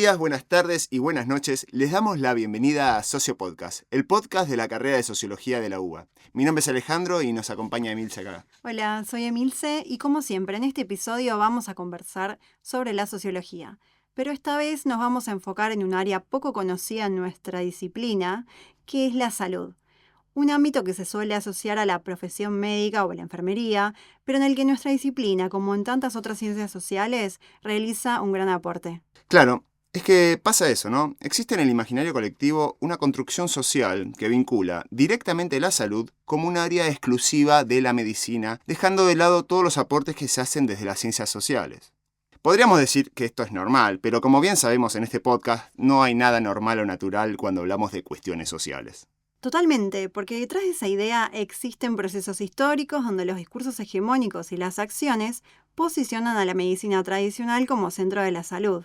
días, buenas tardes y buenas noches. Les damos la bienvenida a Socio Podcast, el podcast de la carrera de Sociología de la UBA. Mi nombre es Alejandro y nos acompaña Emilce acá. Hola, soy Emilce y como siempre en este episodio vamos a conversar sobre la sociología. Pero esta vez nos vamos a enfocar en un área poco conocida en nuestra disciplina, que es la salud. Un ámbito que se suele asociar a la profesión médica o a la enfermería, pero en el que nuestra disciplina, como en tantas otras ciencias sociales, realiza un gran aporte. Claro, es que pasa eso, ¿no? Existe en el imaginario colectivo una construcción social que vincula directamente la salud como un área exclusiva de la medicina, dejando de lado todos los aportes que se hacen desde las ciencias sociales. Podríamos decir que esto es normal, pero como bien sabemos en este podcast, no hay nada normal o natural cuando hablamos de cuestiones sociales. Totalmente, porque detrás de esa idea existen procesos históricos donde los discursos hegemónicos y las acciones posicionan a la medicina tradicional como centro de la salud.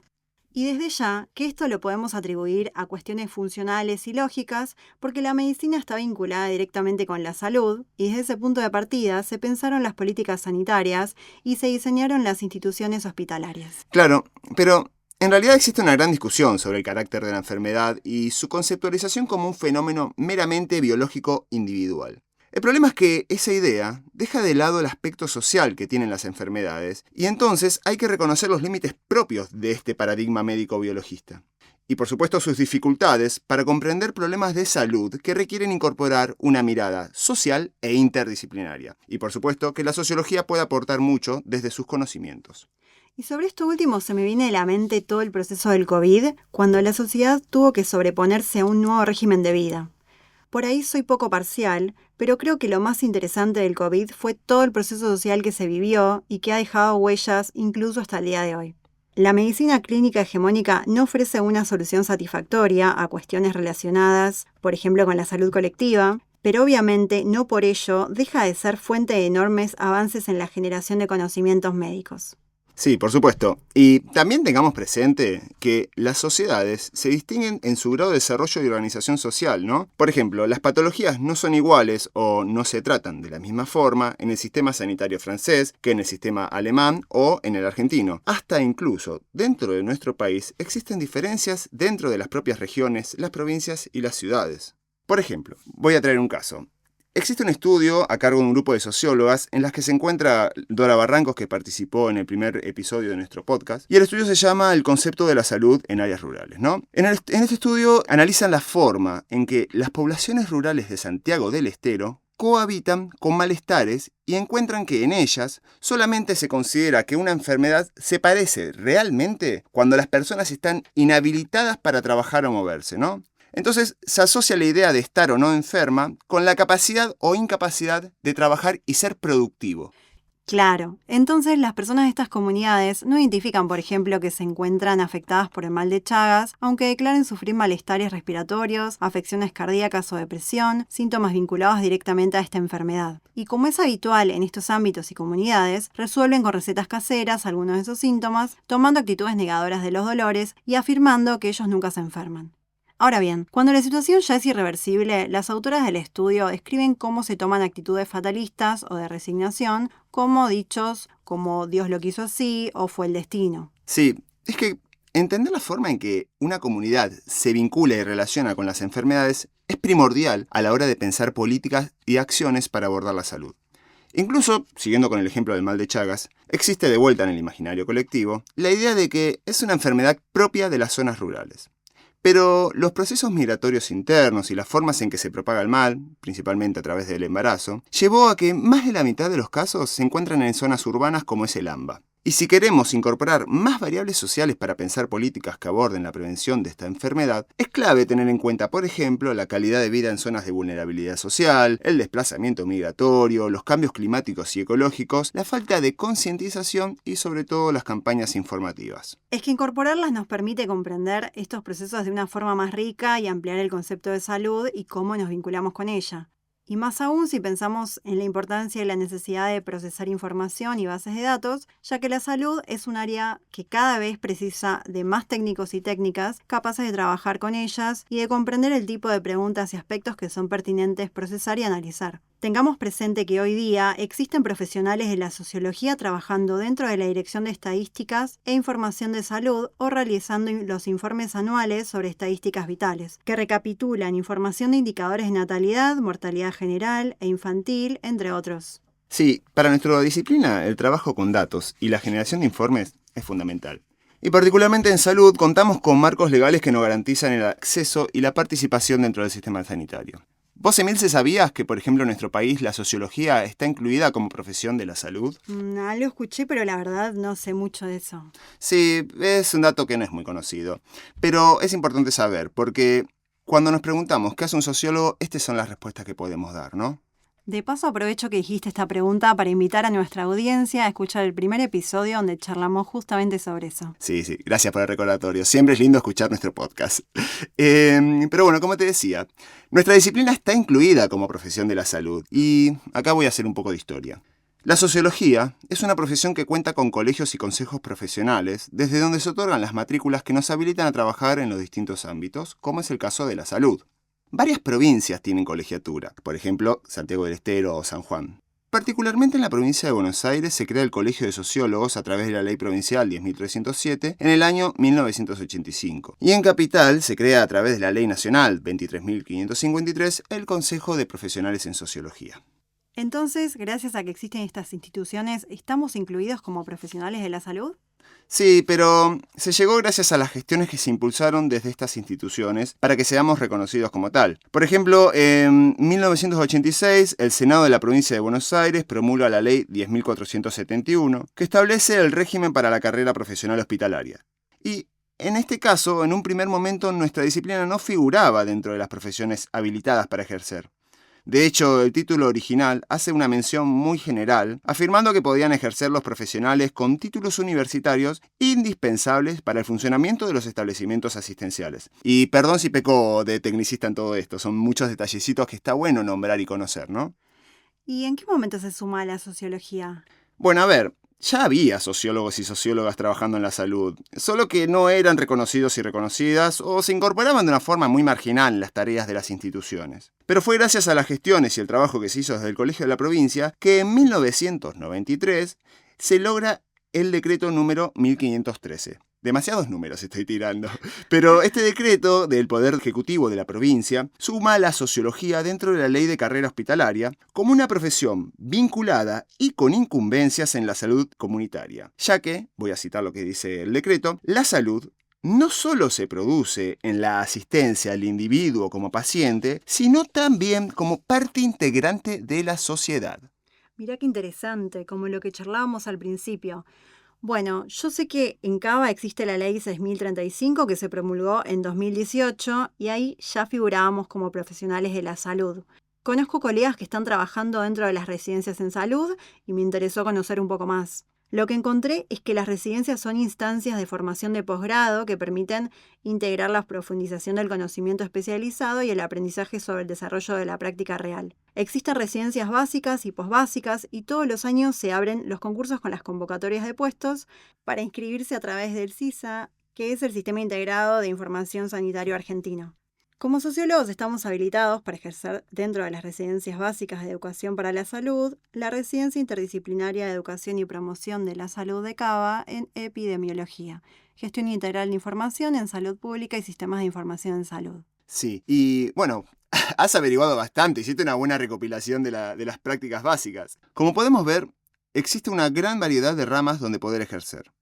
Y desde ya que esto lo podemos atribuir a cuestiones funcionales y lógicas porque la medicina está vinculada directamente con la salud y desde ese punto de partida se pensaron las políticas sanitarias y se diseñaron las instituciones hospitalarias. Claro, pero en realidad existe una gran discusión sobre el carácter de la enfermedad y su conceptualización como un fenómeno meramente biológico individual. El problema es que esa idea deja de lado el aspecto social que tienen las enfermedades y entonces hay que reconocer los límites propios de este paradigma médico-biologista. Y por supuesto sus dificultades para comprender problemas de salud que requieren incorporar una mirada social e interdisciplinaria. Y por supuesto que la sociología puede aportar mucho desde sus conocimientos. Y sobre esto último se me viene a la mente todo el proceso del COVID, cuando la sociedad tuvo que sobreponerse a un nuevo régimen de vida. Por ahí soy poco parcial, pero creo que lo más interesante del COVID fue todo el proceso social que se vivió y que ha dejado huellas incluso hasta el día de hoy. La medicina clínica hegemónica no ofrece una solución satisfactoria a cuestiones relacionadas, por ejemplo, con la salud colectiva, pero obviamente no por ello deja de ser fuente de enormes avances en la generación de conocimientos médicos. Sí, por supuesto. Y también tengamos presente que las sociedades se distinguen en su grado de desarrollo y organización social, ¿no? Por ejemplo, las patologías no son iguales o no se tratan de la misma forma en el sistema sanitario francés que en el sistema alemán o en el argentino. Hasta incluso dentro de nuestro país existen diferencias dentro de las propias regiones, las provincias y las ciudades. Por ejemplo, voy a traer un caso. Existe un estudio a cargo de un grupo de sociólogas en las que se encuentra Dora Barrancos, que participó en el primer episodio de nuestro podcast, y el estudio se llama El concepto de la salud en áreas rurales, ¿no? En este estudio analizan la forma en que las poblaciones rurales de Santiago del Estero cohabitan con malestares y encuentran que en ellas solamente se considera que una enfermedad se padece realmente cuando las personas están inhabilitadas para trabajar o moverse, ¿no? Entonces se asocia la idea de estar o no enferma con la capacidad o incapacidad de trabajar y ser productivo. Claro, entonces las personas de estas comunidades no identifican, por ejemplo, que se encuentran afectadas por el mal de Chagas, aunque declaren sufrir malestares respiratorios, afecciones cardíacas o depresión, síntomas vinculados directamente a esta enfermedad. Y como es habitual en estos ámbitos y comunidades, resuelven con recetas caseras algunos de esos síntomas, tomando actitudes negadoras de los dolores y afirmando que ellos nunca se enferman. Ahora bien, cuando la situación ya es irreversible, las autoras del estudio describen cómo se toman actitudes fatalistas o de resignación, como dichos como Dios lo quiso así o fue el destino. Sí, es que entender la forma en que una comunidad se vincula y relaciona con las enfermedades es primordial a la hora de pensar políticas y acciones para abordar la salud. Incluso, siguiendo con el ejemplo del mal de Chagas, existe de vuelta en el imaginario colectivo la idea de que es una enfermedad propia de las zonas rurales. Pero los procesos migratorios internos y las formas en que se propaga el mal, principalmente a través del embarazo, llevó a que más de la mitad de los casos se encuentran en zonas urbanas como es el AMBA. Y si queremos incorporar más variables sociales para pensar políticas que aborden la prevención de esta enfermedad, es clave tener en cuenta, por ejemplo, la calidad de vida en zonas de vulnerabilidad social, el desplazamiento migratorio, los cambios climáticos y ecológicos, la falta de concientización y sobre todo las campañas informativas. Es que incorporarlas nos permite comprender estos procesos de una forma más rica y ampliar el concepto de salud y cómo nos vinculamos con ella. Y más aún si pensamos en la importancia y la necesidad de procesar información y bases de datos, ya que la salud es un área que cada vez precisa de más técnicos y técnicas capaces de trabajar con ellas y de comprender el tipo de preguntas y aspectos que son pertinentes procesar y analizar. Tengamos presente que hoy día existen profesionales de la sociología trabajando dentro de la Dirección de Estadísticas e Información de Salud o realizando los informes anuales sobre estadísticas vitales, que recapitulan información de indicadores de natalidad, mortalidad general e infantil, entre otros. Sí, para nuestra disciplina, el trabajo con datos y la generación de informes es fundamental. Y particularmente en salud, contamos con marcos legales que nos garantizan el acceso y la participación dentro del sistema sanitario. ¿Vos, Emilce, sabías que, por ejemplo, en nuestro país la sociología está incluida como profesión de la salud? Algo escuché, pero la verdad no sé mucho de eso. Sí, es un dato que no es muy conocido, pero es importante saber, porque cuando nos preguntamos qué hace un sociólogo, estas son las respuestas que podemos dar, ¿no? De paso, aprovecho que dijiste esta pregunta para invitar a nuestra audiencia a escuchar el primer episodio donde charlamos justamente sobre eso. Sí, gracias por el recordatorio. Siempre es lindo escuchar nuestro podcast. Pero bueno, como te decía, nuestra disciplina está incluida como profesión de la salud y acá voy a hacer un poco de historia. La sociología es una profesión que cuenta con colegios y consejos profesionales, desde donde se otorgan las matrículas que nos habilitan a trabajar en los distintos ámbitos, como es el caso de la salud. Varias provincias tienen colegiatura, por ejemplo, Santiago del Estero o San Juan. Particularmente en la provincia de Buenos Aires se crea el Colegio de Sociólogos a través de la Ley Provincial 10.307 en el año 1985. Y en Capital se crea a través de la Ley Nacional 23.553 el Consejo de Profesionales en Sociología. Entonces, gracias a que existen estas instituciones, ¿estamos incluidos como profesionales de la salud? Sí, pero se llegó gracias a las gestiones que se impulsaron desde estas instituciones para que seamos reconocidos como tal. Por ejemplo, en 1986, el Senado de la Provincia de Buenos Aires promulga la Ley 10.471, que establece el régimen para la carrera profesional hospitalaria. Y en este caso, en un primer momento, nuestra disciplina no figuraba dentro de las profesiones habilitadas para ejercer. De hecho, el título original hace una mención muy general, afirmando que podían ejercer los profesionales con títulos universitarios indispensables para el funcionamiento de los establecimientos asistenciales. Y perdón si peco de tecnicista en todo esto, son muchos detallecitos que está bueno nombrar y conocer, ¿no? ¿Y en qué momento se suma la sociología? Bueno, a ver, ya había sociólogos y sociólogas trabajando en la salud, solo que no eran reconocidos y reconocidas o se incorporaban de una forma muy marginal en las tareas de las instituciones. Pero fue gracias a las gestiones y el trabajo que se hizo desde el Colegio de la Provincia que en 1993 se logra el decreto número 1513. Demasiados números estoy tirando. Pero este decreto del Poder Ejecutivo de la provincia suma la sociología dentro de la ley de carrera hospitalaria como una profesión vinculada y con incumbencias en la salud comunitaria. Ya que, voy a citar lo que dice el decreto, la salud no solo se produce en la asistencia al individuo como paciente, sino también como parte integrante de la sociedad. Mirá qué interesante, como lo que charlábamos al principio. Bueno, yo sé que en Cava existe la ley 6035 que se promulgó en 2018 y ahí ya figurábamos como profesionales de la salud. Conozco colegas que están trabajando dentro de las residencias en salud y me interesó conocer un poco más. Lo que encontré es que las residencias son instancias de formación de posgrado que permiten integrar la profundización del conocimiento especializado y el aprendizaje sobre el desarrollo de la práctica real. Existen residencias básicas y posbásicas y todos los años se abren los concursos con las convocatorias de puestos para inscribirse a través del SISA, que es el Sistema Integrado de Información Sanitario Argentino. Como sociólogos estamos habilitados para ejercer dentro de las residencias básicas de educación para la salud, la Residencia Interdisciplinaria de Educación y Promoción de la Salud de Cava en Epidemiología, Gestión Integral de Información en Salud Pública y Sistemas de Información en Salud. Sí, y bueno, has averiguado bastante, hiciste una buena recopilación de las prácticas básicas. Como podemos ver, existe una gran variedad de ramas donde poder ejercer.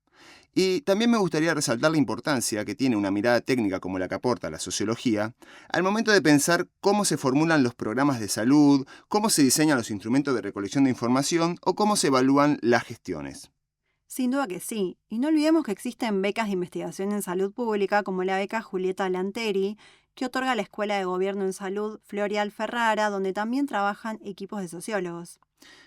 Y también me gustaría resaltar la importancia que tiene una mirada técnica como la que aporta la sociología al momento de pensar cómo se formulan los programas de salud, cómo se diseñan los instrumentos de recolección de información o cómo se evalúan las gestiones. Sin duda que sí, y no olvidemos que existen becas de investigación en salud pública como la beca Julieta Lanteri, que otorga la Escuela de Gobierno en Salud Florial Ferrara, donde también trabajan equipos de sociólogos.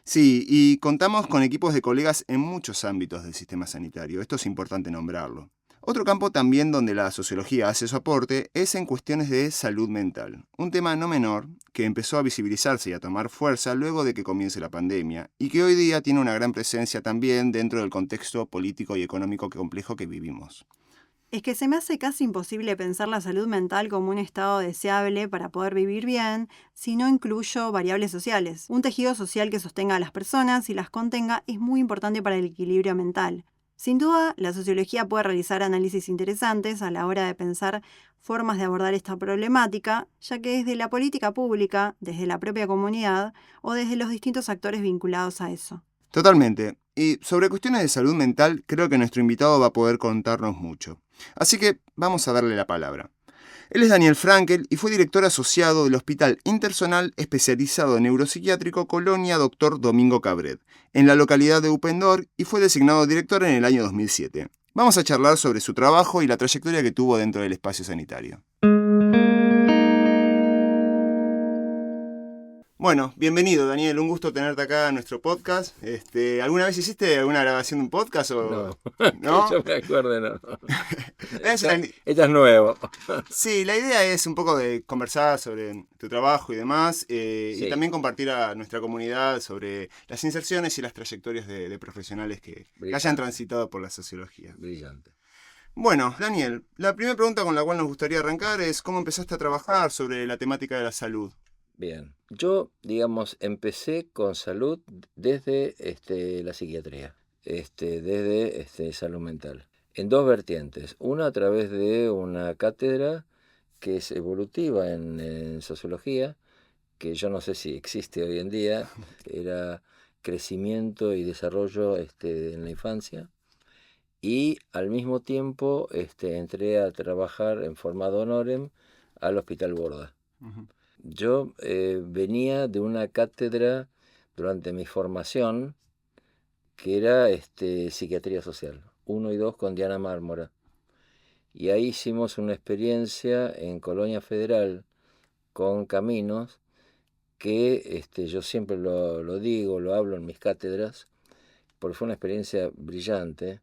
Sí, y contamos con equipos de colegas en muchos ámbitos del sistema sanitario, esto es importante nombrarlo. Otro campo también donde la sociología hace su aporte es en cuestiones de salud mental, un tema no menor que empezó a visibilizarse y a tomar fuerza luego de que comience la pandemia y que hoy día tiene una gran presencia también dentro del contexto político y económico complejo que vivimos. Es que se me hace casi imposible pensar la salud mental como un estado deseable para poder vivir bien si no incluyo variables sociales. Un tejido social que sostenga a las personas y las contenga es muy importante para el equilibrio mental. Sin duda, la sociología puede realizar análisis interesantes a la hora de pensar formas de abordar esta problemática, ya que desde la política pública, desde la propia comunidad o desde los distintos actores vinculados a eso. Totalmente. Y sobre cuestiones de salud mental, creo que nuestro invitado va a poder contarnos mucho. Así que vamos a darle la palabra. Él es Daniel Frankel y fue director asociado del Hospital Intersonal Especializado en Neuropsiquiátrico Colonia Dr. Domingo Cabret, en la localidad de Upendor, y fue designado director en el año 2007. Vamos a charlar sobre su trabajo y la trayectoria que tuvo dentro del espacio sanitario. Bueno, bienvenido Daniel, un gusto tenerte acá en nuestro podcast. ¿Alguna vez hiciste alguna grabación de un podcast No, no? que yo me acuerde, no. Esta Esta es nuevo. Sí, la idea es un poco de conversar sobre tu trabajo y demás, y Sí, también compartir a nuestra comunidad sobre las inserciones y las trayectorias de profesionales que hayan brillante, transitado por la sociología. brillante. Bueno, Daniel, la primera pregunta con la cual nos gustaría arrancar es ¿cómo empezaste a trabajar sobre la temática de la salud? Bien. Yo, digamos, empecé con salud desde la psiquiatría, desde salud mental, en dos vertientes. Una a través de una cátedra que es evolutiva en sociología, que yo no sé si existe hoy en día, era crecimiento y desarrollo en la infancia. Y al mismo tiempo entré a trabajar en forma de honorem al Hospital Borda. Ujú. Yo venía de una cátedra durante mi formación que era psiquiatría social, uno y 2 con Diana Mármora. Y ahí hicimos una experiencia en Colonia Federal con Caminos, que yo siempre lo digo, lo hablo en mis cátedras, porque fue una experiencia brillante,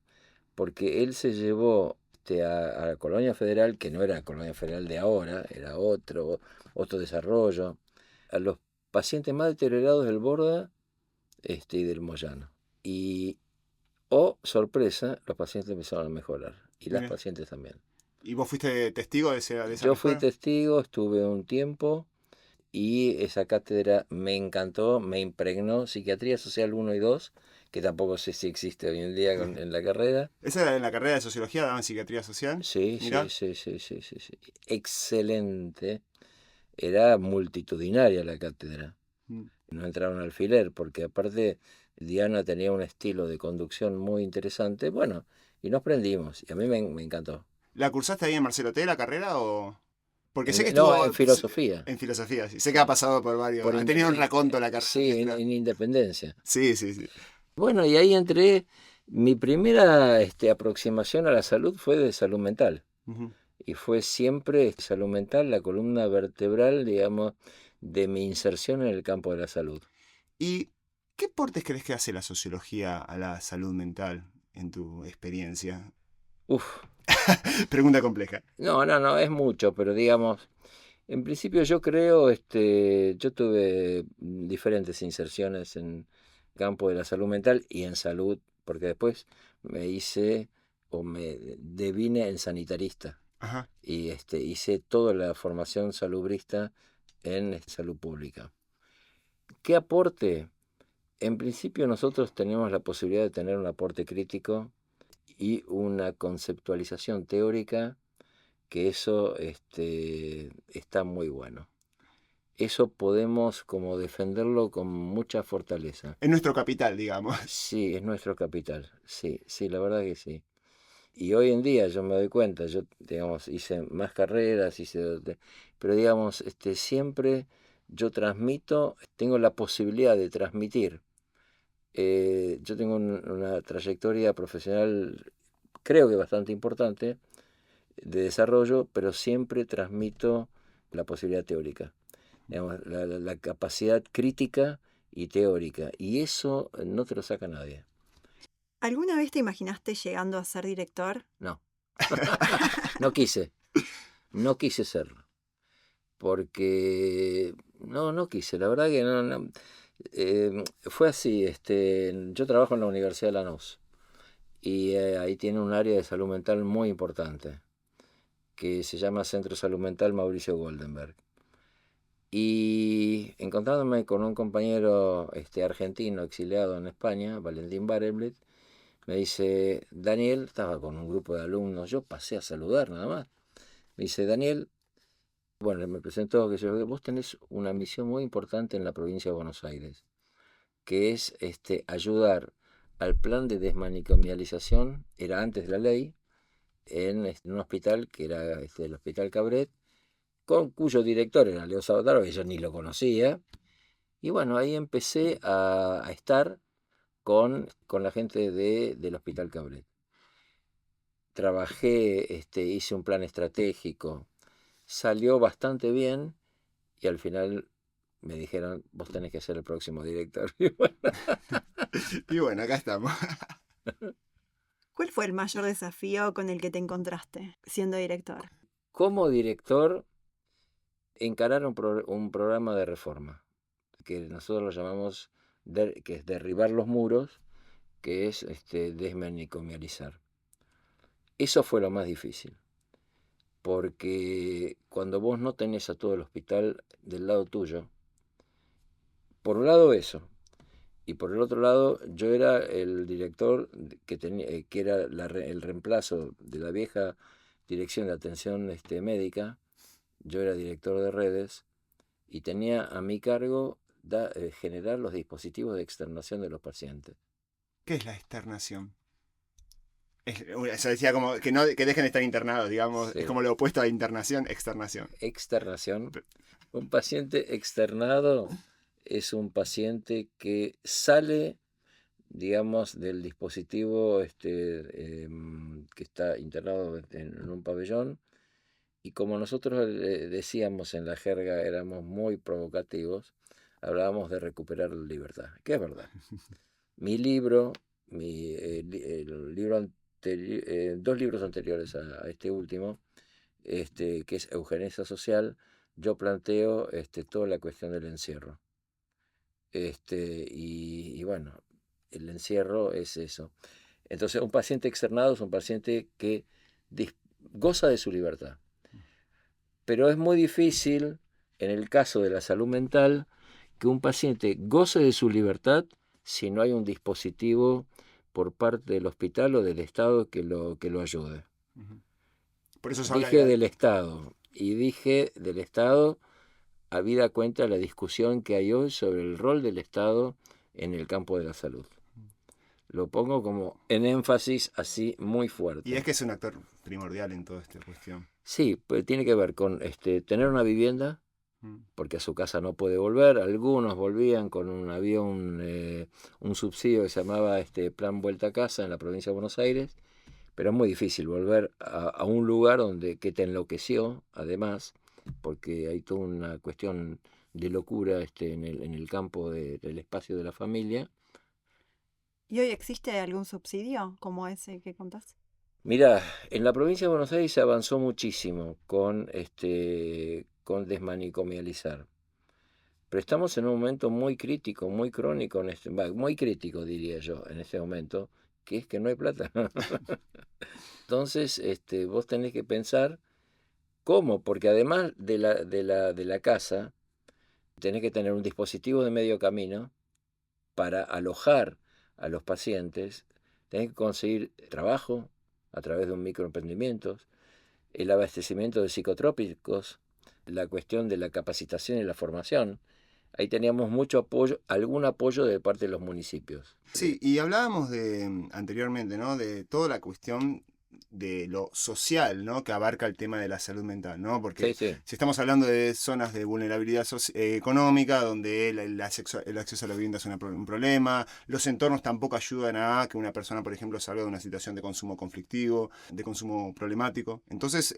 porque él se llevó a la Colonia Federal, que no era la Colonia Federal de ahora, era otro desarrollo, a los pacientes más deteriorados del Borda y del Moyano. Y, oh, sorpresa, los pacientes empezaron a mejorar, y las Mira. pacientes también. ¿Y vos fuiste testigo de esa Yo fui mejora? testigo, estuve un tiempo, y esa cátedra me encantó, me impregnó, Psiquiatría Social uno y 2, que tampoco sé si existe hoy en día en la carrera. ¿Esa era en la carrera de sociología, daban psiquiatría social? Sí, sí, Mirá. sí, sí, sí, sí, sí. Excelente. Era multitudinaria la cátedra. Mm. No entraba un alfiler, porque aparte Diana tenía un estilo de conducción muy interesante. Bueno, y nos prendimos, y a mí me encantó. ¿La cursaste ahí en Marcelo T, la carrera, o...? Porque sé que No, estuvo en filosofía. en filosofía, sí. Sé que ha Sí. pasado por varios... Por Ha in- tenido un eh, raconto la carrera sí, nuestra. en Independencia. Sí, sí, sí. Bueno, y ahí entré. Mi primera aproximación a la salud fue de salud mental. Ujú. Y fue siempre salud mental la columna vertebral, digamos, de mi inserción en el campo de la salud. ¿Y qué aportes crees que hace la sociología a la salud mental en tu experiencia? Uf, Pregunta compleja. no, es mucho, pero digamos, en principio yo creo, yo tuve diferentes inserciones en el campo de la salud mental y en salud, porque después me hice o me devine en sanitarista Ajá. y hice toda la formación salubrista en salud pública. ¿Qué aporte? En principio nosotros tenemos la posibilidad de tener un aporte crítico y una conceptualización teórica, que eso está muy bueno. Eso podemos como defenderlo con mucha fortaleza. Es nuestro capital, digamos. Sí, es nuestro capital. Sí, sí, la verdad que sí. Y hoy en día yo me doy cuenta, yo, digamos, hice más carreras, pero digamos, siempre yo transmito, tengo la posibilidad de transmitir. Yo tengo una trayectoria profesional, creo que bastante importante, de desarrollo, pero siempre transmito la posibilidad teórica, digamos, la capacidad crítica y teórica, y eso no te lo saca nadie. ¿Alguna vez te imaginaste llegando a ser director? No, no quise, no quise serlo, porque no quise, la verdad que fue así, yo trabajo en la Universidad de Lanús. y ahí tiene un área de salud mental muy importante, que se llama Centro de Salud Mental Mauricio Goldenberg. Y encontrándome con un compañero argentino exiliado en España, Valentín Barenbled, me dice, Daniel, estaba con un grupo de alumnos, yo pasé a saludar nada más. Me dice, Daniel, bueno, me presentó que vos tenés una misión muy importante en la provincia de Buenos Aires, que es ayudar al plan de desmanicomialización, era antes de la ley, en un hospital que era el Hospital Cabret, cuyo director era Leo Sabataro, que yo ni lo conocía. Y bueno, ahí empecé a estar con la gente del Hospital Cabret. Trabajé, hice un plan estratégico, salió bastante bien y al final me dijeron, vos tenés que ser el próximo director. Y bueno, acá estamos. ¿Cuál fue el mayor desafío con el que te encontraste siendo director? Como director, encarar un programa de reforma, que nosotros lo llamamos, que es derribar los muros, que es desmanicomializar. Eso fue lo más difícil, porque cuando vos no tenés a todo el hospital del lado tuyo, por un lado eso, y por el otro lado yo era el director que era el reemplazo de la vieja dirección de atención médica. Yo era director de redes y tenía a mi cargo generar los dispositivos de externación de los pacientes. ¿Qué es la externación? Se decía como que no que dejen de estar internados, digamos, Sí. es como lo opuesto a internación, externación. Externación. Un paciente externado es un paciente que sale, digamos, del dispositivo que está internado en un pabellón, y como nosotros decíamos en la jerga, éramos muy provocativos, hablábamos de recuperar la libertad, que es verdad. Mi libro, el libro dos libros anteriores a este último, que es Eugenesia Social, yo planteo toda la cuestión del encierro. Y bueno, el encierro es eso. Entonces, un paciente externado es un paciente que goza de su libertad. Pero es muy difícil, en el caso de la salud mental, que un paciente goce de su libertad si no hay un dispositivo por parte del hospital o del Estado que lo ayude. Por eso se habla Dije del Estado, y dije del Estado habida cuenta la discusión que hay hoy sobre el rol del Estado en el campo de la salud. Lo pongo como en énfasis así muy fuerte. Y es que es un actor primordial en toda esta cuestión. Sí, pues tiene que ver con tener una vivienda, porque a su casa no puede volver. Algunos volvían había un subsidio que se llamaba Plan Vuelta a Casa en la provincia de Buenos Aires, pero es muy difícil volver a un lugar que te enloqueció, además, porque hay toda una cuestión de locura en el campo del espacio de la familia. ¿Y hoy existe algún subsidio como ese que contás? Mira, en la provincia de Buenos Aires se avanzó muchísimo con desmanicomializar. Pero estamos en un momento muy crítico, muy crónico, muy crítico diría yo, en este momento, que es que no hay plata. Entonces, vos tenés que pensar cómo, porque además de la casa, tenés que tener un dispositivo de medio camino para alojar a los pacientes, tenés que conseguir trabajo a través de un microemprendimiento, el abastecimiento de psicotrópicos, la cuestión de la capacitación y la formación. Ahí teníamos mucho apoyo, algún apoyo de parte de los municipios. Sí, y hablábamos anteriormente, ¿no? De toda la cuestión de lo social, ¿no? Que abarca el tema de la salud mental, ¿no? Porque Sí, sí. si estamos hablando de zonas de vulnerabilidad económica, donde el acceso a la vivienda es un problema, los entornos tampoco ayudan a que una persona, por ejemplo, salga de una situación de consumo conflictivo, de consumo problemático. Entonces,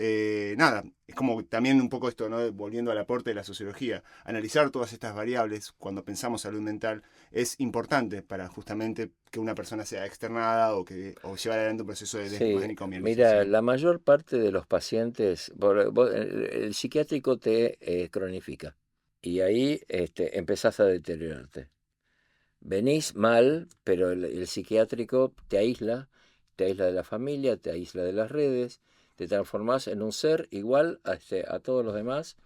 nada, es como también un poco esto, ¿no? Volviendo al aporte de la sociología, analizar todas estas variables cuando pensamos salud mental es importante para justamente que una persona sea externada o llevar adelante un proceso de Sí, desmanicomialización. mira, la mayor parte de los pacientes, el psiquiátrico te cronifica y ahí empezás a deteriorarte. Venís mal, pero el psiquiátrico te aísla, te aísla de la familia, te aísla de las redes, te transformás en un ser igual a todos los demás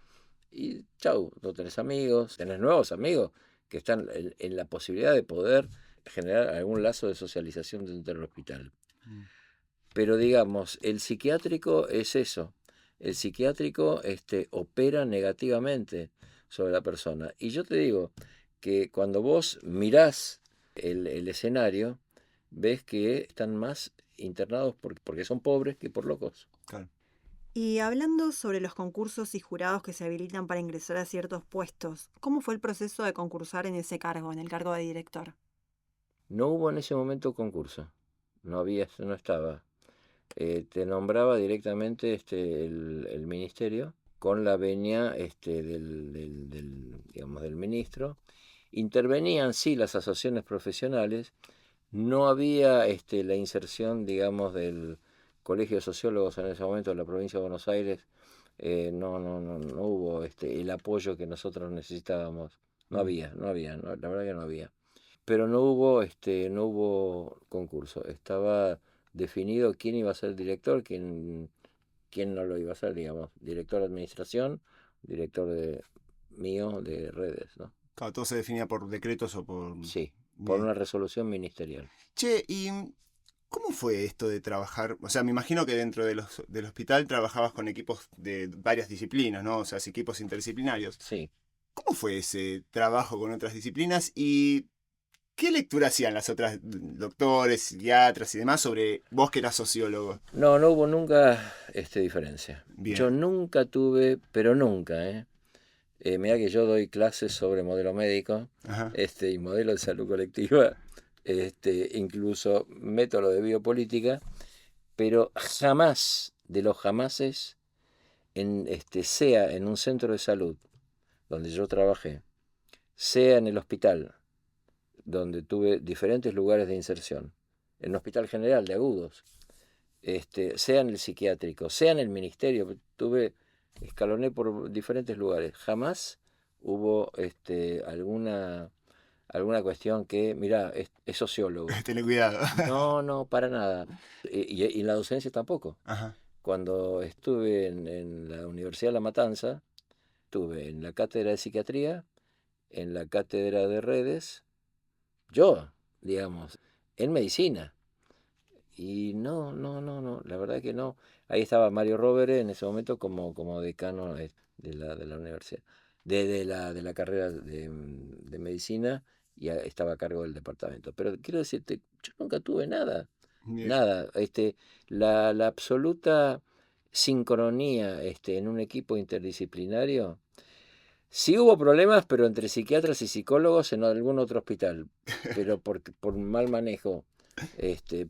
y chau, no tenés amigos, tenés nuevos amigos que están en la posibilidad de poder generar algún lazo de socialización dentro del hospital. Pero digamos, el psiquiátrico es eso. El psiquiátrico opera negativamente sobre la persona. Y yo te digo que cuando vos mirás el escenario, ves que están más internados porque son pobres que por locos. Claro. Y hablando sobre los concursos y jurados que se habilitan para ingresar a ciertos puestos, ¿cómo fue el proceso de concursar en ese cargo, en el cargo de director? No hubo en ese momento concurso. No había, no estaba. Te nombraba directamente el ministerio con la venia digamos, del ministro. Intervenían, sí, las asociaciones profesionales. No había la inserción, digamos, del Colegio de Sociólogos en ese momento de la provincia de Buenos Aires. No hubo el apoyo que nosotros necesitábamos. No había, no, la verdad que no había. Pero no hubo concurso. Estaba definido quién iba a ser el director, quién no lo iba a ser, digamos. Director de administración, director mío de redes, ¿no? Claro, todo se definía por decretos o por... Sí, por una resolución ministerial. Che, ¿y cómo fue esto de trabajar? O sea, me imagino que dentro del hospital trabajabas con equipos de varias disciplinas, ¿no? O sea, equipos interdisciplinarios. Sí. ¿Cómo fue ese trabajo con otras disciplinas y qué lectura hacían las otras doctores, psiquiatras y demás sobre vos que eras sociólogo? No hubo nunca diferencia. Bien. Yo nunca tuve, pero nunca, mirá que yo doy clases sobre modelo médico, Ajá. y modelo de salud colectiva, incluso método de biopolítica, pero jamás, de los jamases, sea en un centro de salud donde yo trabajé, sea en el hospital, donde tuve diferentes lugares de inserción, en un hospital general de agudos, sea en el psiquiátrico, sea en el ministerio, escaloné por diferentes lugares, jamás hubo alguna cuestión que, mirá, es sociólogo. Ten cuidado. No, para nada. Y en la docencia tampoco. Ajá. Cuando estuve en la Universidad de La Matanza, estuve en la cátedra de psiquiatría, en la cátedra de redes, yo, digamos, en medicina. Y no, la verdad que no. Ahí estaba Mario Rovere en ese momento como decano de la universidad, de la carrera de medicina, y estaba a cargo del departamento. Pero quiero decirte, yo nunca tuve nada, Bien. nada. La absoluta sincronía en un equipo interdisciplinario. Sí hubo problemas, pero entre psiquiatras y psicólogos en algún otro hospital, pero por mal manejo.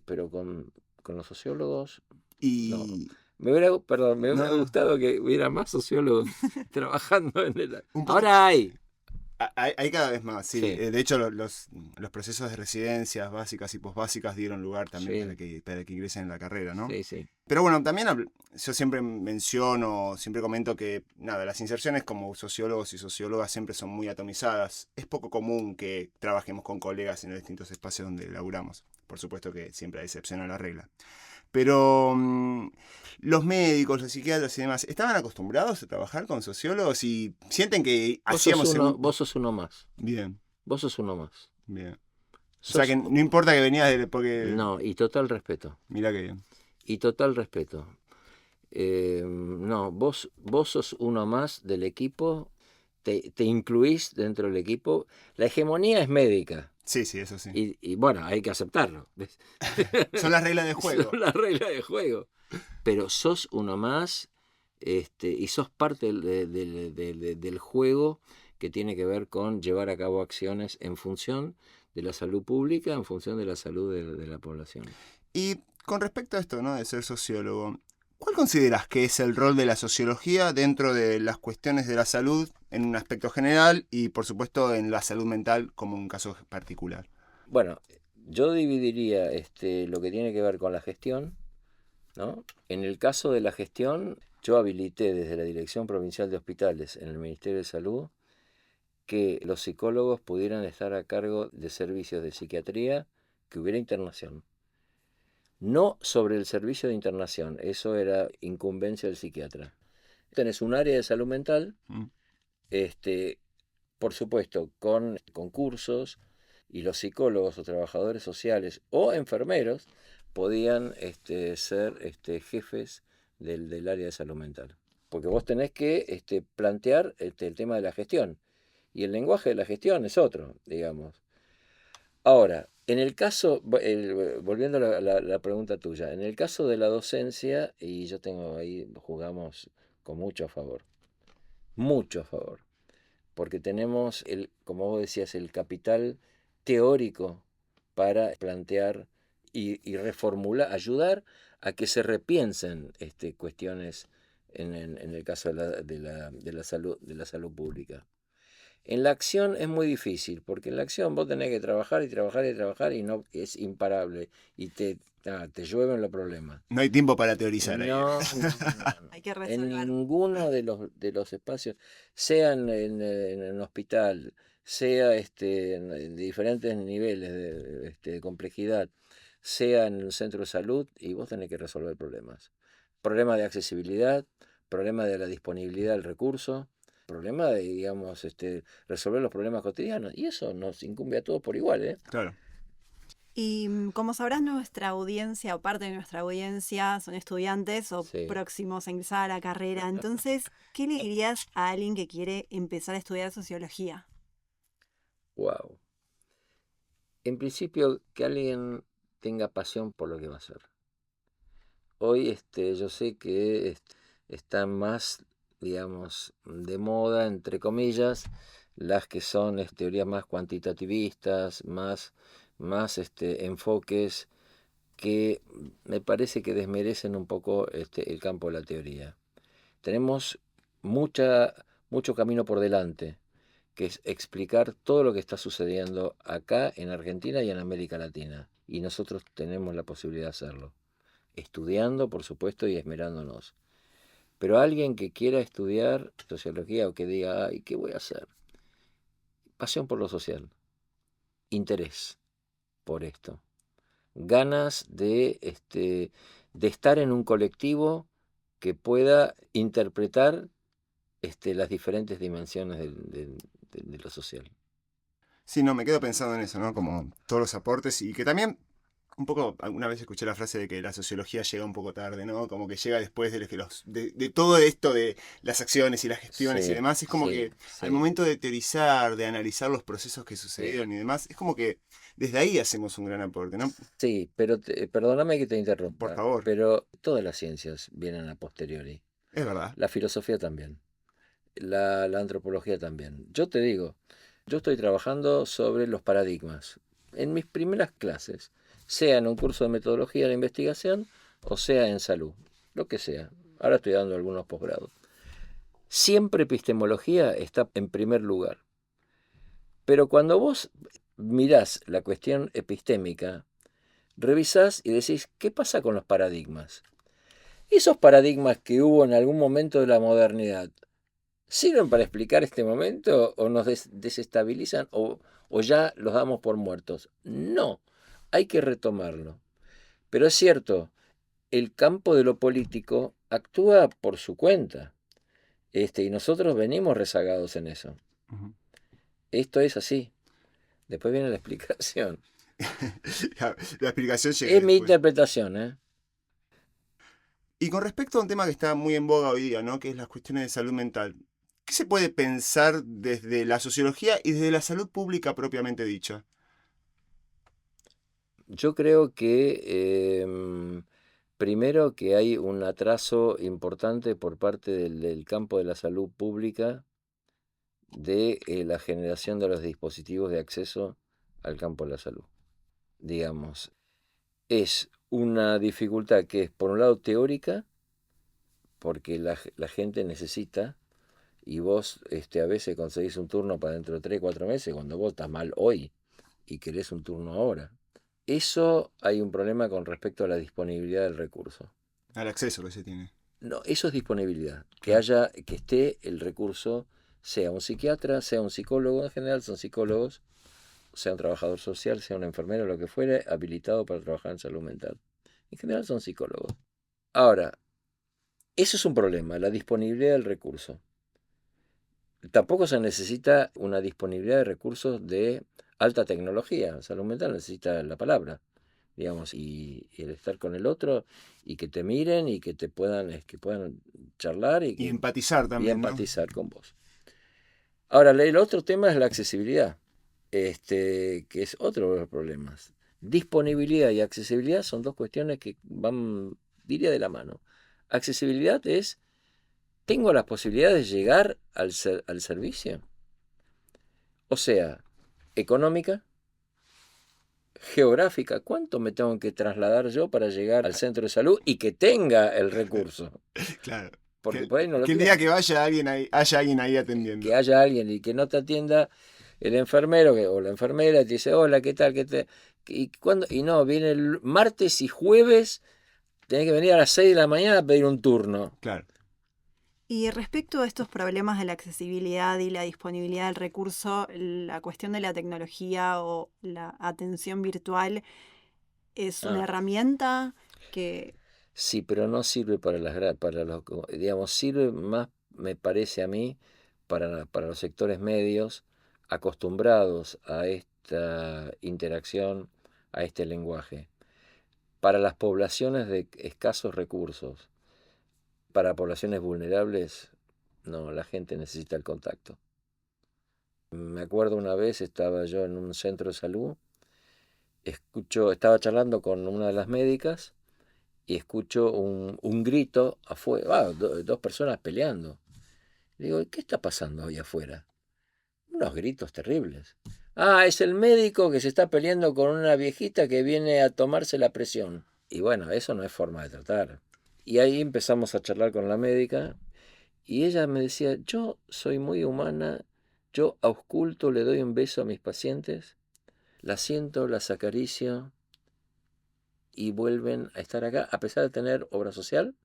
Pero con los sociólogos, no. Y Me hubiera no, gustado que hubiera más sociólogos trabajando en el... un poco- Ahora hay. hay cada vez más, sí. Sí. De hecho, los procesos de residencias básicas y posbásicas dieron lugar también Sí. para que ingresen en la carrera, ¿no? Sí. Pero bueno, también yo siempre menciono, siempre comento que, nada, las inserciones como sociólogos y sociólogas siempre son muy atomizadas. Es poco común que trabajemos con colegas en los distintos espacios donde laburamos. Por supuesto que siempre hay excepción a la regla. Pero los médicos, los psiquiatras y demás, ¿estaban acostumbrados a trabajar con sociólogos y sienten que hacíamos... Vos sos uno más. Bien, Vos sos uno más. bien. O Sos- sea que no importa que venías de... porque... No, y total respeto. Mira que bien. Y total respeto. No, vos sos uno más del equipo, te incluís dentro del equipo. La hegemonía es médica. Sí, eso sí. Y bueno, hay que aceptarlo. ¿Ves? Son las reglas de juego. Son las reglas de juego. Pero sos uno más, y sos parte del juego que tiene que ver con llevar a cabo acciones en función de la salud pública, en función de la salud de la población. Y con respecto a esto, ¿no? De ser sociólogo, ¿cuál consideras que es el rol de la sociología dentro de las cuestiones de la salud en un aspecto general y, por supuesto, en la salud mental como un caso particular? Bueno, yo dividiría lo que tiene que ver con la gestión, ¿no? En el caso de la gestión, yo habilité desde la Dirección Provincial de Hospitales en el Ministerio de Salud que los psicólogos pudieran estar a cargo de servicios de psiquiatría, que hubiera internación. no sobre el servicio de internación, eso era incumbencia del psiquiatra. Tenés un área de salud mental, Mm. este, por supuesto, con concursos, y los psicólogos o trabajadores sociales o enfermeros podían ser jefes del área de salud mental. Porque vos tenés que plantear el tema de la gestión. Y el lenguaje de la gestión es otro, digamos. Ahora, en el caso, volviendo a la pregunta tuya, en el caso de la docencia, y yo tengo ahí, jugamos con mucho a favor, mucho a favor, porque tenemos, como vos decías, el capital teórico para plantear y reformular, ayudar a que se repiensen cuestiones en el caso de la salud pública. En la acción es muy difícil, porque en la acción vos tenés que trabajar y trabajar y trabajar y no es imparable y te llueven los problemas. No hay tiempo para teorizar ahí. No, no, no, no. Hay que En resolver. ninguno de los espacios, sea en un hospital, sea en diferentes niveles de complejidad, sea en el centro de salud, y vos tenés que resolver problemas. Problemas de accesibilidad, problemas de la disponibilidad del recurso, problema de, digamos, resolver los problemas cotidianos. Y eso nos incumbe a todos por igual, ¿eh? Claro. Y como sabrás, nuestra audiencia o parte de nuestra audiencia son estudiantes o Sí. próximos a ingresar a la carrera. Entonces, ¿qué le dirías a alguien que quiere empezar a estudiar sociología? Wow. En principio, que alguien tenga pasión por lo que va a hacer. Hoy yo sé que están más, digamos, de moda, entre comillas, las que son teorías más cuantitativistas, más enfoques que me parece que desmerecen un poco el campo de la teoría. Tenemos mucho camino por delante, que es explicar todo lo que está sucediendo acá en Argentina y en América Latina. Y nosotros tenemos la posibilidad de hacerlo, estudiando, por supuesto, y esmerándonos. Pero alguien que quiera estudiar sociología o que diga, ay, ¿qué voy a hacer? Pasión por lo social, interés por esto, ganas de estar en un colectivo que pueda interpretar las diferentes dimensiones de lo social. Sí, no, me quedo pensando en eso, ¿no? Como todos los aportes y que también, un poco, alguna vez escuché la frase de que la sociología llega un poco tarde, ¿no? Como que llega después de todo esto de las acciones y las gestiones y Sí, demás. Es como sí, que al sí, momento de teorizar, de analizar los procesos que sí. sucedieron y demás, es como que desde ahí hacemos un gran aporte, ¿no? Sí, pero perdóname que te Por interrumpa, favor, pero todas las ciencias vienen a posteriori. es verdad. La filosofía también, la antropología también. Yo te digo, yo estoy trabajando sobre los paradigmas. En mis primeras clases, sea en un curso de metodología de la investigación o sea en salud, lo que sea. Ahora estoy dando algunos posgrados. Siempre epistemología está en primer lugar. Pero cuando vos mirás la cuestión epistémica, revisás y decís, ¿qué pasa con los paradigmas? Esos paradigmas que hubo en algún momento de la modernidad, ¿sirven para explicar este momento o nos desestabilizan o ya los damos por muertos? No, hay que retomarlo. Pero es cierto, el campo de lo político actúa por su cuenta, y nosotros venimos rezagados en eso. Ujú. Esto es así. Después viene la explicación. La explicación llega Es mi después. interpretación, ¿eh? Y con respecto a un tema que está muy en boga hoy día, ¿no? Que es las cuestiones de salud mental. ¿Qué se puede pensar desde la sociología y desde la salud pública propiamente dicha? Yo creo que primero que hay un atraso importante por parte del campo de la salud pública de la generación de los dispositivos de acceso al campo de la salud. Digamos, es una dificultad que es por un lado teórica, porque la gente necesita, y vos a veces conseguís un turno para dentro de 3 4 meses cuando vos estás mal hoy y querés un turno ahora. Eso hay un problema con respecto a la disponibilidad del recurso. Al acceso que se tiene. No, eso es disponibilidad. Claro. Que esté el recurso, sea un psiquiatra, sea un psicólogo, en general son psicólogos, sea un trabajador social, sea una enfermera, lo que fuere, habilitado para trabajar en salud mental. En general son psicólogos. Ahora, eso es un problema, la disponibilidad del recurso. Tampoco se necesita una disponibilidad de recursos de alta tecnología. Salud mental necesita la palabra, digamos, y el estar con el otro y que te miren y que te puedan, que puedan charlar Y empatizar y también, ¿no? empatizar con vos. Ahora, el otro tema es la accesibilidad, que es otro de los problemas. Disponibilidad y accesibilidad son dos cuestiones que van, diría, de la mano. Accesibilidad es, ¿tengo las posibilidades de llegar al servicio? O sea, económica, geográfica, ¿cuánto me tengo que trasladar yo para llegar al centro de salud y que tenga el recurso? Claro. Porque por ahí no lo Que el tiene. día que vaya alguien ahí, haya alguien ahí atendiendo. Que haya alguien y que no te atienda el enfermero o la enfermera, te dice, hola, ¿qué tal? Y no, viene el martes y jueves, tenés que venir a las 6 de la mañana a pedir un turno. Claro. Y respecto a estos problemas de la accesibilidad y la disponibilidad del recurso, la cuestión de la tecnología o la atención virtual es una Ah, herramienta que... sí, pero no sirve para los, digamos, sirve más, me parece a mí, para los sectores medios acostumbrados a esta interacción, a este lenguaje. Para las poblaciones de escasos recursos, para poblaciones vulnerables, no, la gente necesita el contacto. Me acuerdo una vez, estaba yo en un centro de salud, estaba charlando con una de las médicas y escucho un grito afuera, dos personas peleando. Digo, ¿qué está pasando ahí afuera? Unos gritos terribles. Ah, es el médico que se está peleando con una viejita que viene a tomarse la presión. Y bueno, eso no es forma de tratar. Y ahí empezamos a charlar con la médica y ella me decía, yo soy muy humana, yo ausculto, le doy un beso a mis pacientes, las siento, las acaricio y vuelven a estar acá, a pesar de tener obra social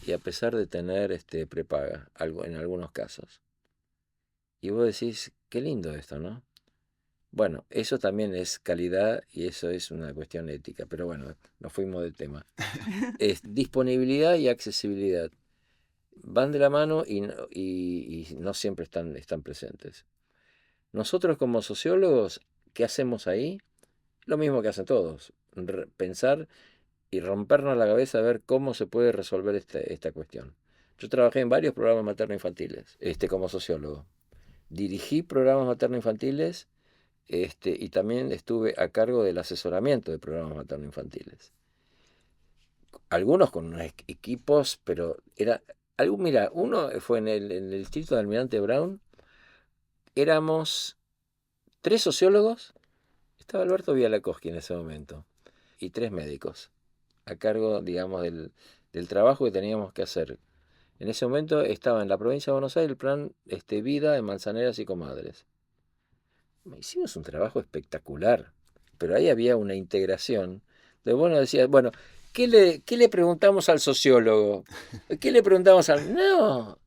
y a pesar de tener prepaga, en algunos casos. Y vos decís, qué lindo esto, ¿no? Bueno, eso también es calidad y eso es una cuestión ética, pero bueno, nos fuimos del tema. Es disponibilidad y accesibilidad. Van de la mano y no siempre están presentes. Nosotros como sociólogos, ¿qué hacemos ahí? Lo mismo que hacen todos, pensar y rompernos la cabeza a ver cómo se puede resolver esta cuestión. Yo trabajé en varios programas materno-infantiles, como sociólogo. Dirigí programas materno-infantiles, y también estuve a cargo del asesoramiento de programas materno-infantiles. Algunos con unos equipos, pero mira, uno fue en el distrito de Almirante Brown, éramos 3 sociólogos, estaba Alberto Vialakoski en ese momento, y 3 médicos, a cargo, digamos, del trabajo que teníamos que hacer. En ese momento estaba en la provincia de Buenos Aires el plan Vida en Manzaneras y Comadres. Hicimos un trabajo espectacular, pero ahí había una integración. Decía, bueno, ¿qué le preguntamos al sociólogo? ¿Qué le preguntamos al...? No,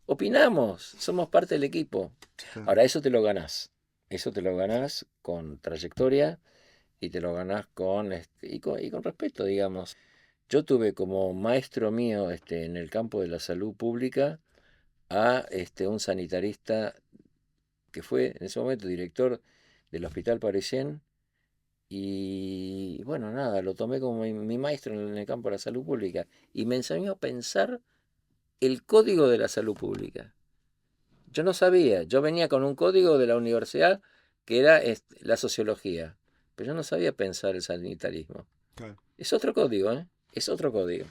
opinamos, somos parte del equipo. Ahora, eso te lo ganás. Eso te lo ganás con trayectoria y te lo ganás con respeto, digamos. Yo tuve como maestro mío en el campo de la salud pública a un sanitarista que fue en ese momento director del Hospital Parisien y bueno, nada, lo tomé como mi maestro en el campo de la salud pública y me enseñó a pensar el código de la salud pública. Yo no sabía, yo venía con un código de la universidad que era la sociología, pero yo no sabía pensar el sanitarismo. Claro. Es otro código, ¿eh? Es otro código.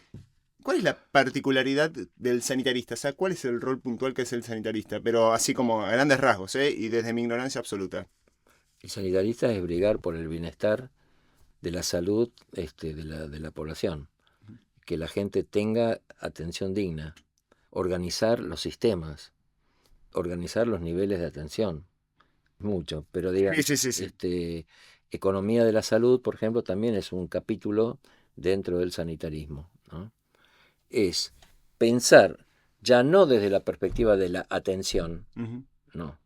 ¿Cuál es la particularidad del sanitarista? O sea, ¿cuál es el rol puntual que es el sanitarista? Pero así como a grandes rasgos, ¿eh? Y desde mi ignorancia absoluta. El sanitarista es brigar por el bienestar de la salud de la población, que la gente tenga atención digna, organizar los sistemas, organizar los niveles de atención, mucho, pero digamos, Sí. economía de la salud, por ejemplo, también es un capítulo dentro del sanitarismo, ¿no? Es pensar ya no desde la perspectiva de la atención, no,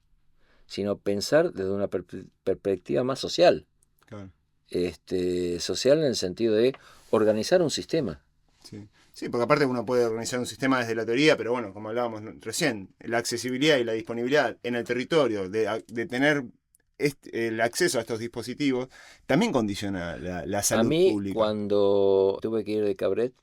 sino pensar desde una perspectiva más social. Claro. social en el sentido de organizar un sistema. Sí. Sí, porque aparte uno puede organizar un sistema desde la teoría, pero bueno, como hablábamos recién, la accesibilidad y la disponibilidad en el territorio de tener el acceso a estos dispositivos también condiciona la A salud mí, pública. cuando tuve que ir de Cabret,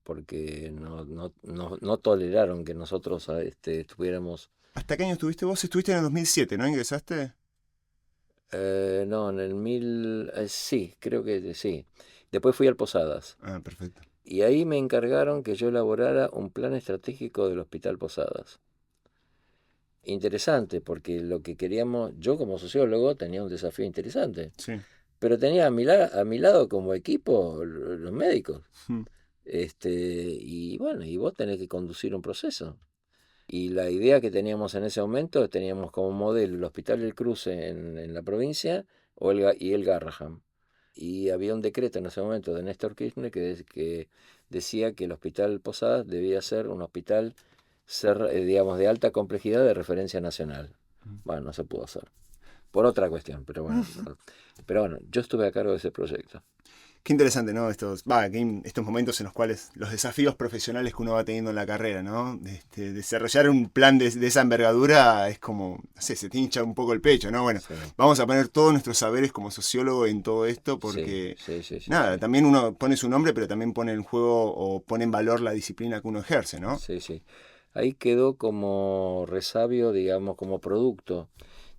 porque no toleraron que nosotros estuviéramos. ¿Hasta qué año estuviste vos? Estuviste en el 2007, ¿no? ¿Ingresaste? No, en el sí, creo que sí. Después fui al Posadas. Ah, perfecto. Y ahí me encargaron que yo elaborara un plan estratégico del Hospital Posadas. Interesante, porque lo que queríamos, yo como sociólogo tenía un desafío interesante, Sí. pero tenía a mi lado como equipo los médicos. Mm. Y bueno, y vos tenés que conducir un proceso. Y la idea que teníamos en ese momento, teníamos como modelo el Hospital del Cruce en la provincia y el Garraham. Y había un decreto en ese momento de Néstor Kirchner que decía que el Hospital Posadas debía ser un hospital, digamos, de alta complejidad de referencia nacional. Bueno, no se pudo hacer. Por otra cuestión, pero bueno. Pero bueno, yo estuve a cargo de ese proyecto. Qué interesante, ¿no? Estos momentos en los cuales los desafíos profesionales que uno va teniendo en la carrera, ¿no? Desarrollar un plan de esa envergadura es como, no sé, se te hincha un poco el pecho, ¿no? Bueno, Sí. vamos a poner todos nuestros saberes como sociólogo en todo esto porque, Sí. nada, también uno pone su nombre, pero también pone en juego o pone en valor la disciplina que uno ejerce, ¿no? Sí. Ahí quedó como resabio, digamos, como producto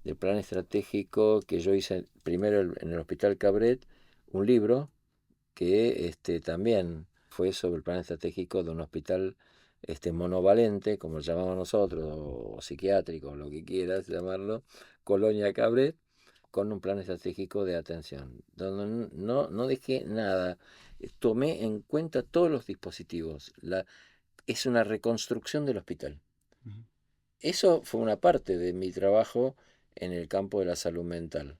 del plan estratégico que yo hice primero en el Hospital Cabret, un libro que también fue sobre el plan estratégico de un hospital monovalente, como lo llamamos nosotros, o psiquiátrico, lo que quieras llamarlo, Colonia Cabret, con un plan estratégico de atención, donde no dejé nada, tomé en cuenta todos los dispositivos, es una reconstrucción del hospital. Ujú. Eso fue una parte de mi trabajo en el campo de la salud mental.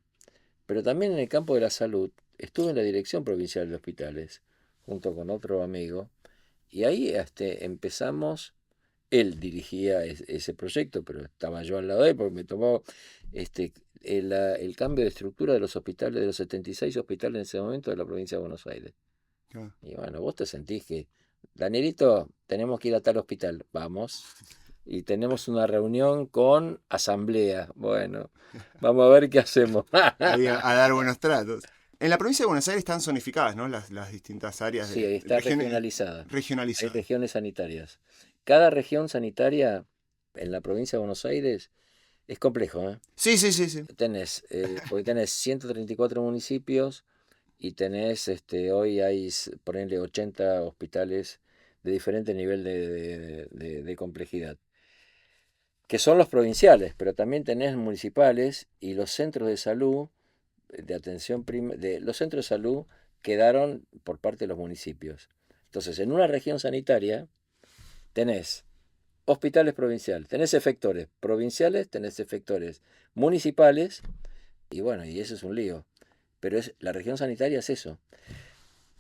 Pero también en el campo de la salud estuve en la Dirección Provincial de Hospitales, junto con otro amigo, y ahí empezamos, él dirigía ese proyecto, pero estaba yo al lado de él porque me tomó el cambio de estructura de los hospitales, de los 76 hospitales en ese momento de la provincia de Buenos Aires. Claro. Y bueno, vos te sentís que, Danielito, tenemos que ir a tal hospital, vamos. Y tenemos una reunión con asamblea. Bueno, vamos a ver qué hacemos. Ahí a dar buenos tratos. En la provincia de Buenos Aires están zonificadas, ¿no? Las distintas áreas Sí, de ahí está regiones regionalizada. Hay regionalizadas. regiones sanitarias. Cada región sanitaria en la provincia de Buenos Aires es complejo, ¿eh? Sí. Porque tenés 134 municipios y tenés, hoy hay, ponele 80 hospitales de diferente nivel de complejidad, que son los provinciales, pero también tenés municipales y los centros de salud, de atención los centros de salud quedaron por parte de los municipios. Entonces, en una región sanitaria tenés hospitales provinciales, tenés efectores provinciales, tenés efectores municipales, y bueno, y eso es un lío. Pero la región sanitaria es eso.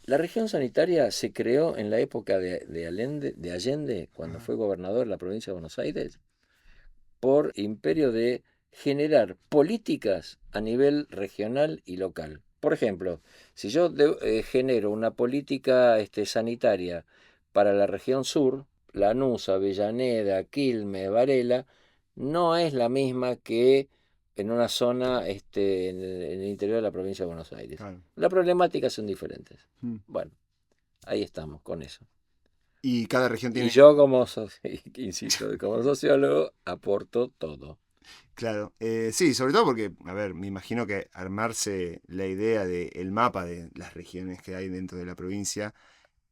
La región sanitaria se creó en la época de Allende, cuando fue gobernador de la provincia de Buenos Aires, por imperio de generar políticas a nivel regional y local. Por ejemplo, si yo genero una política sanitaria para la región sur, Lanús, Avellaneda, Quilmes, Varela, no es la misma que en una zona en el interior de la provincia de Buenos Aires. Claro. Las problemáticas son diferentes. Mm. Bueno, ahí estamos con eso. Y cada región tiene... Y yo insisto, como sociólogo, aporto todo. Claro, sí, sobre todo porque, a ver, me imagino que armarse la idea del mapa de las regiones que hay dentro de la provincia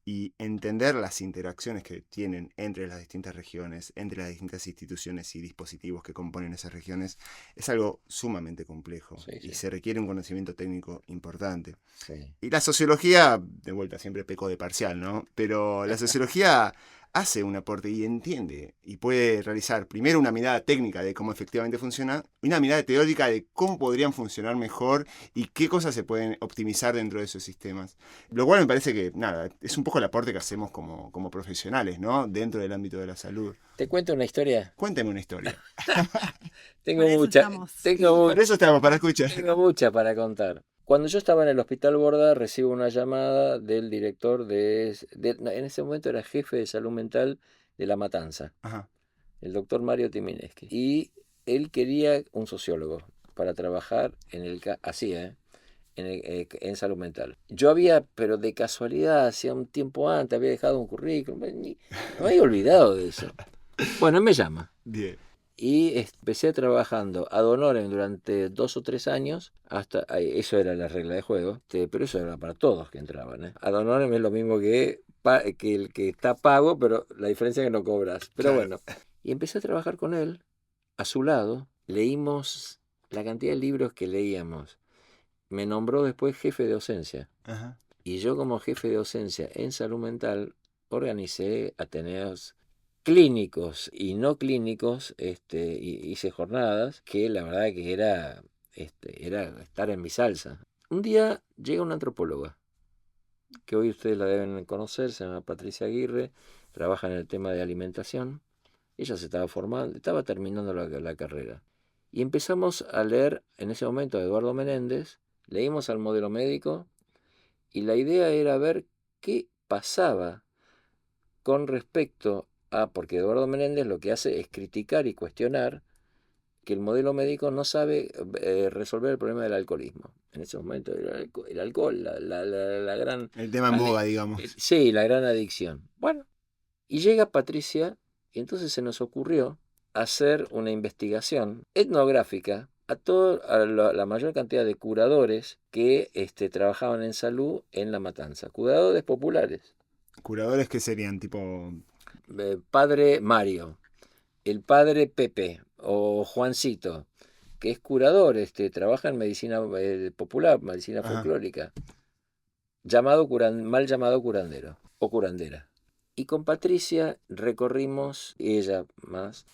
y entender las interacciones que tienen entre las distintas regiones, entre las distintas instituciones y dispositivos que componen esas regiones, es algo sumamente complejo y se requiere un conocimiento técnico importante. Sí. Y la sociología, de vuelta, siempre peco de parcial, ¿no? Pero la sociología hace un aporte y entiende y puede realizar primero una mirada técnica de cómo efectivamente funciona y una mirada teórica de cómo podrían funcionar mejor y qué cosas se pueden optimizar dentro de esos sistemas. Lo cual me parece que, nada, es un poco el aporte que hacemos como profesionales, ¿no? Dentro del ámbito de la salud. ¿Te cuento una historia? Cuéntame una historia. Tengo Para eso mucha. estamos. Tengo Por eso estamos, para escuchar. Tengo mucha para contar. Cuando yo estaba en el Hospital Borda, recibo una llamada del director no, en ese momento era jefe de salud mental de La Matanza, Ajá. el doctor Mario Timineski. Y él quería un sociólogo para trabajar así, en salud mental. Yo había, pero de casualidad, hacía un tiempo antes, había dejado un currículum, no me había olvidado de eso. Bueno, él me llama. Bien. Y empecé trabajando ad honorem durante 2 o 3 años, eso era la regla de juego, pero eso era para todos que entraban. Ad honorem es lo mismo que el que está pago, pero la diferencia es que no cobras. Pero Claro. bueno, y empecé a trabajar con él, a su lado, leímos la cantidad de libros que leíamos. Me nombró después jefe de docencia. Ajá. Y yo como jefe de docencia en salud mental organicé ateneos clínicos y no clínicos, hice jornadas que la verdad que era estar en mi salsa. Un día llega una antropóloga, que hoy ustedes la deben conocer, se llama Patricia Aguirre, trabaja en el tema de alimentación. Ella se estaba formando, estaba terminando la carrera. Y empezamos a leer en ese momento a Eduardo Menéndez, leímos al modelo médico y la idea era ver qué pasaba con respecto porque Eduardo Menéndez lo que hace es criticar y cuestionar que el modelo médico no sabe resolver el problema del alcoholismo. En ese momento era el alcohol, la gran... El tema en boga, digamos. Sí, la gran adicción. Bueno, y llega Patricia y entonces se nos ocurrió hacer una investigación etnográfica la mayor cantidad de curadores que trabajaban en salud en La Matanza. Curadores populares. Curadores que serían tipo... Padre Mario, el padre Pepe o Juancito, que es curador, trabaja en medicina popular, medicina Ajá. folclórica, mal llamado curandero o curandera. Y con Patricia recorrimos, ella más,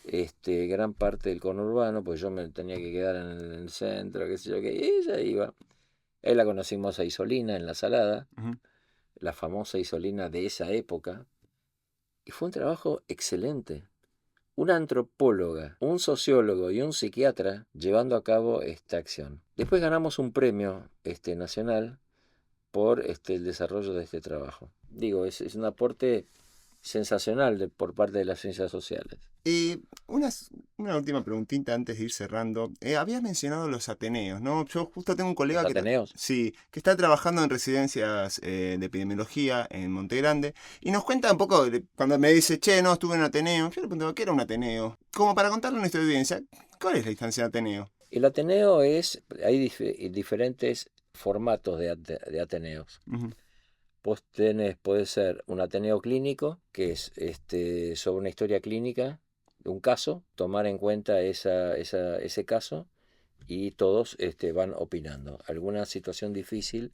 gran parte del conurbano, pues yo me tenía que quedar en el centro, qué sé yo, que ella iba. Ahí la conocimos a Isolina en La Salada, Ujú. la famosa Isolina de esa época, y fue un trabajo excelente. Una antropóloga, un sociólogo y un psiquiatra llevando a cabo esta acción. Después ganamos un premio nacional por el desarrollo de este trabajo. Digo, es un aporte sensacional por parte de las ciencias sociales. Y una última preguntita antes de ir cerrando. Habías mencionado los Ateneos, ¿no? Yo justo tengo un colega Los Ateneos. sí, que está trabajando en residencias de epidemiología en Monte Grande y nos cuenta un poco, cuando me dice, che, no, estuve en un Ateneo, yo le pregunto, ¿qué era un Ateneo? Como para contarle a nuestra audiencia, ¿cuál es la instancia de Ateneo? El Ateneo hay diferentes formatos de Ateneos. Ujú. Vos puede ser un Ateneo clínico, que es sobre una historia clínica de un caso, tomar en cuenta ese caso y todos van opinando. Alguna situación difícil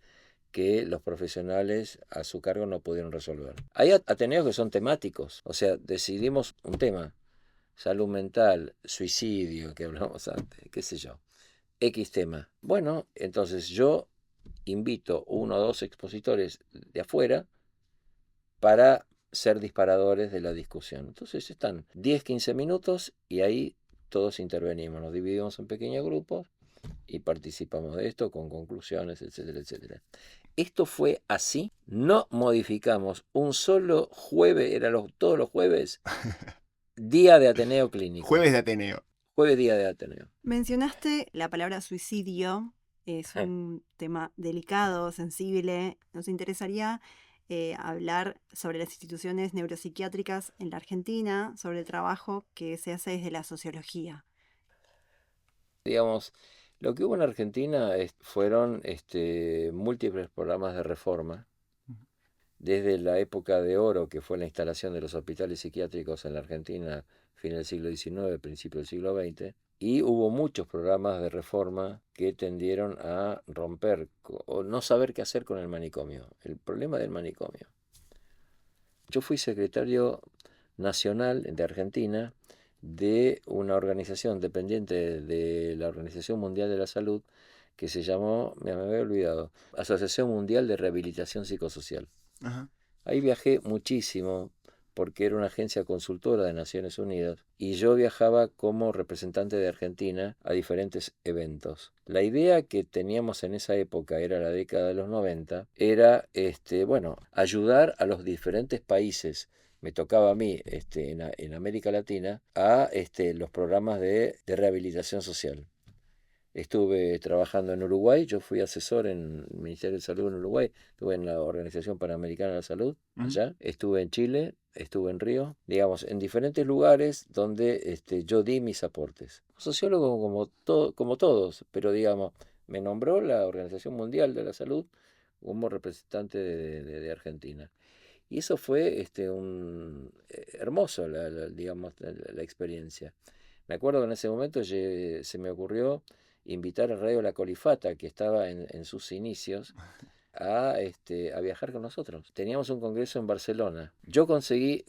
que los profesionales a su cargo no pudieron resolver. Hay Ateneos que son temáticos, o sea, decidimos un tema, salud mental, suicidio, que hablamos antes, qué sé yo, X tema. Bueno, entonces yo invito 1 o 2 expositores de afuera para ser disparadores de la discusión. Entonces están 10-15 minutos y ahí todos intervenimos, nos dividimos en pequeños grupos y participamos de esto con conclusiones, etcétera, etcétera. Esto fue así, no modificamos un solo jueves, todos los jueves, día de Ateneo Clínico. Jueves de Ateneo. Jueves día de Ateneo. Mencionaste la palabra suicidio, es un tema delicado, sensible. Nos interesaría hablar sobre las instituciones neuropsiquiátricas en la Argentina, sobre el trabajo que se hace desde la sociología. Digamos, lo que hubo en Argentina fueron múltiples programas de reforma, desde la época de oro, que fue la instalación de los hospitales psiquiátricos en la Argentina, fin del siglo XIX, principio del siglo XX, y hubo muchos programas de reforma que tendieron a romper o no saber qué hacer con el manicomio, el problema del manicomio. Yo fui secretario nacional de Argentina de una organización dependiente de la Organización Mundial de la Salud que se llamó, me había olvidado, Asociación Mundial de Rehabilitación Psicosocial. Ajá. Ahí viajé muchísimo porque era una agencia consultora de Naciones Unidas, y yo viajaba como representante de Argentina a diferentes eventos. La idea que teníamos en esa época, era la década de los 90, era ayudar a los diferentes países. Me tocaba a mí en América Latina a los programas de rehabilitación social. Estuve trabajando en Uruguay, yo fui asesor en el Ministerio de Salud en Uruguay, estuve en la Organización Panamericana de la Salud, allá, estuve en Chile, estuve en Río, digamos, en diferentes lugares donde yo di mis aportes. Sociólogo como todos, pero digamos, me nombró la Organización Mundial de la Salud como representante de Argentina. Y eso fue hermoso, la experiencia. Me acuerdo que en ese momento se me ocurrió invitar a Radio La Colifata, que estaba en sus inicios, a viajar con nosotros. Teníamos un congreso en Barcelona.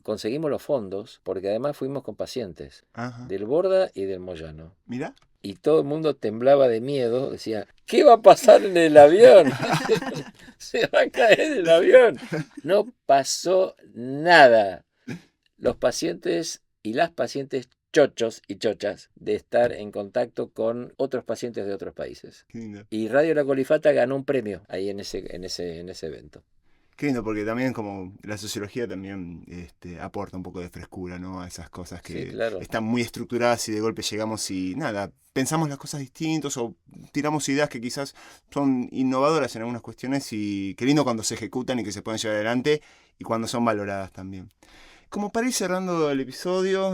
Conseguimos los fondos, porque además fuimos con pacientes. Ajá. Del Borda y del Moyano. Mira. Y todo el mundo temblaba de miedo, decía, ¿qué va a pasar en el avión? Se va a caer el avión. No pasó nada. Los pacientes y las pacientes chochos y chochas de estar en contacto con otros pacientes de otros países. Qué lindo. Y Radio La Colifata ganó un premio ahí en ese evento. Qué lindo, porque también como la sociología también aporta un poco de frescura, ¿no? A esas cosas que Sí, claro. están muy estructuradas y de golpe llegamos y nada, pensamos las cosas distintos o tiramos ideas que quizás son innovadoras en algunas cuestiones y qué lindo cuando se ejecutan y que se pueden llevar adelante y cuando son valoradas también. Como para ir cerrando el episodio,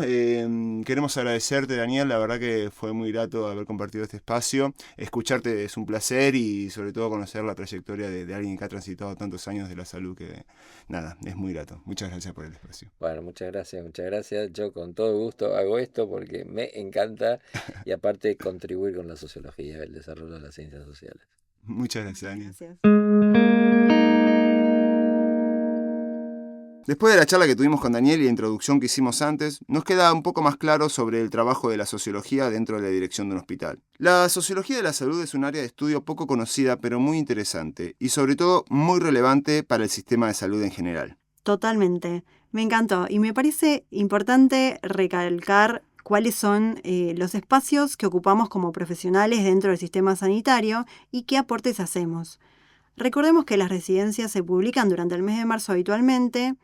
queremos agradecerte, Daniel, la verdad que fue muy grato haber compartido este espacio. Escucharte es un placer y sobre todo conocer la trayectoria de alguien que ha transitado tantos años de la salud que, nada, es muy grato. Muchas gracias por el espacio. Bueno, muchas gracias. Yo con todo gusto hago esto porque me encanta y aparte contribuir con la sociología, el desarrollo de las ciencias sociales. Muchas gracias, Daniel. Gracias. Después de la charla que tuvimos con Daniel y la introducción que hicimos antes, nos queda un poco más claro sobre el trabajo de la sociología dentro de la dirección de un hospital. La sociología de la salud es un área de estudio poco conocida, pero muy interesante y sobre todo muy relevante para el sistema de salud en general. Totalmente. Me encantó y me parece importante recalcar cuáles son los espacios que ocupamos como profesionales dentro del sistema sanitario y qué aportes hacemos. Recordemos que las residencias se publican durante el mes de marzo habitualmente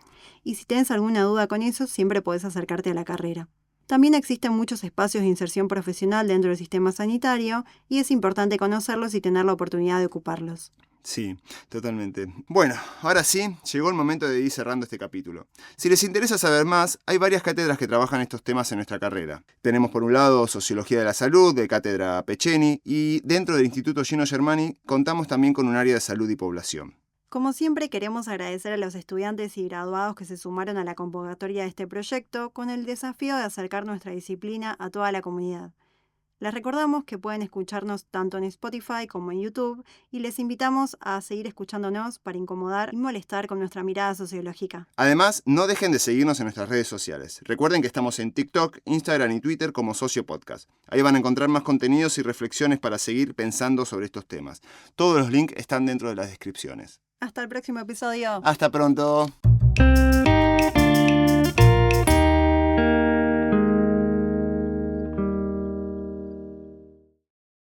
y si tienes alguna duda con eso, siempre podés acercarte a la carrera. También existen muchos espacios de inserción profesional dentro del sistema sanitario y es importante conocerlos y tener la oportunidad de ocuparlos. Sí, totalmente. Bueno, ahora sí, llegó el momento de ir cerrando este capítulo. Si les interesa saber más, hay varias cátedras que trabajan estos temas en nuestra carrera. Tenemos por un lado Sociología de la Salud, de Cátedra Peceni, y dentro del Instituto Gino Germani contamos también con un área de salud y población. Como siempre, queremos agradecer a los estudiantes y graduados que se sumaron a la convocatoria de este proyecto con el desafío de acercar nuestra disciplina a toda la comunidad. Les recordamos que pueden escucharnos tanto en Spotify como en YouTube y les invitamos a seguir escuchándonos para incomodar y molestar con nuestra mirada sociológica. Además, no dejen de seguirnos en nuestras redes sociales. Recuerden que estamos en TikTok, Instagram y Twitter como Socio Podcast. Ahí van a encontrar más contenidos y reflexiones para seguir pensando sobre estos temas. Todos los links están dentro de las descripciones. Hasta el próximo episodio. Hasta pronto.